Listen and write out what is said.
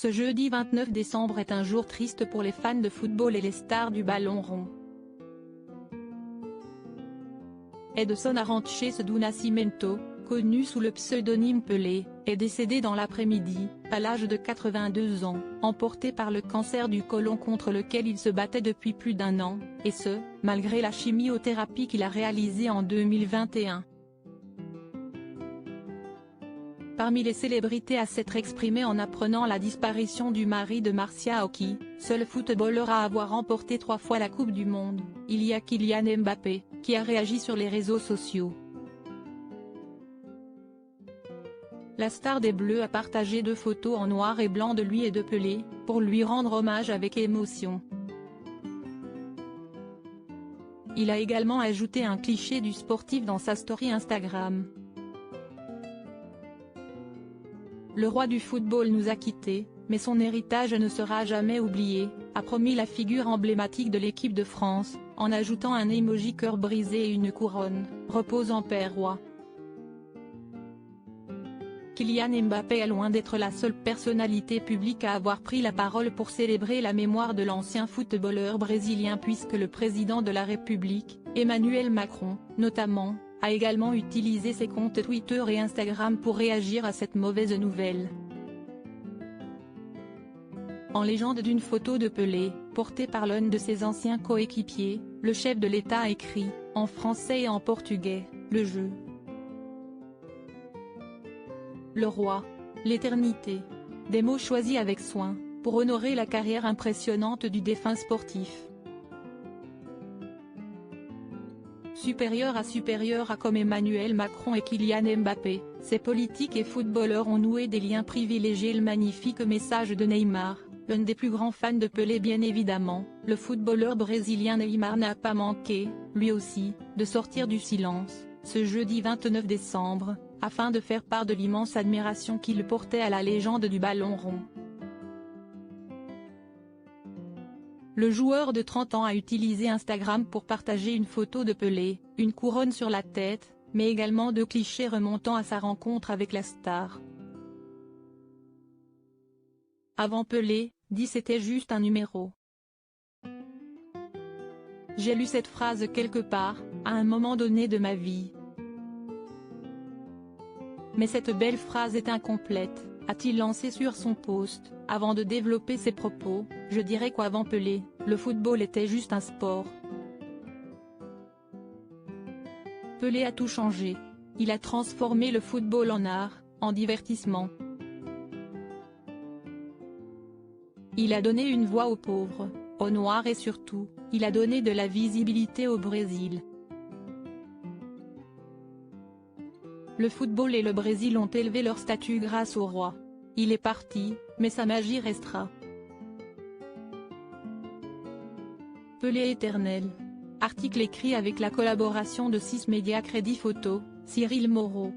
Ce jeudi 29 décembre est un jour triste pour les fans de football et les stars du ballon rond. Edson Arantes do Nascimento, connu sous le pseudonyme Pelé, est décédé dans l'après-midi, à l'âge de 82 ans, emporté par le cancer du côlon contre lequel il se battait depuis plus d'un an, et ce, malgré la chimiothérapie qu'il a réalisée en 2021. Parmi les célébrités à s'être exprimées en apprenant la disparition du mari de Marcia Oki, seul footballeur à avoir remporté 3 fois la Coupe du Monde, il y a Kylian Mbappé, qui a réagi sur les réseaux sociaux. La star des Bleus a partagé 2 photos en noir et blanc de lui et de Pelé, pour lui rendre hommage avec émotion. Il a également ajouté un cliché du sportif dans sa story Instagram. Le roi du football nous a quittés, mais son héritage ne sera jamais oublié, a promis la figure emblématique de l'équipe de France, en ajoutant un emoji cœur brisé et une couronne, repose en paix roi. Kylian Mbappé est loin d'être la seule personnalité publique à avoir pris la parole pour célébrer la mémoire de l'ancien footballeur brésilien puisque le président de la République, Emmanuel Macron, notamment, a également utilisé ses comptes Twitter et Instagram pour réagir à cette mauvaise nouvelle. En légende d'une photo de Pelé, portée par l'un de ses anciens coéquipiers, le chef de l'État a écrit, en français et en portugais, le jeu. Le roi. L'éternité. Des mots choisis avec soin, pour honorer la carrière impressionnante du défunt sportif. Supérieur à comme Emmanuel Macron et Kylian Mbappé, ces politiques et footballeurs ont noué des liens privilégiés. Le magnifique message de Neymar, l'un des plus grands fans de Pelé bien évidemment, le footballeur brésilien Neymar n'a pas manqué, lui aussi, de sortir du silence, ce jeudi 29 décembre, afin de faire part de l'immense admiration qu'il portait à la légende du ballon rond. Le joueur de 30 ans a utilisé Instagram pour partager une photo de Pelé, une couronne sur la tête, mais également 2 clichés remontant à sa rencontre avec la star. Avant Pelé, dit c'était juste un numéro. J'ai lu cette phrase quelque part, à un moment donné de ma vie. Mais cette belle phrase est incomplète, a-t-il lancé sur son post, avant de développer ses propos, je dirais qu'avant Pelé, le football était juste un sport. Pelé a tout changé. Il a transformé le football en art, en divertissement. Il a donné une voix aux pauvres, aux noirs et surtout, il a donné de la visibilité au Brésil. Le football et le Brésil ont élevé leur statut grâce au roi. Il est parti, mais sa magie restera. Pelé éternel. Article écrit avec la collaboration de 6 médias Crédit Photo, Cyril Moreau.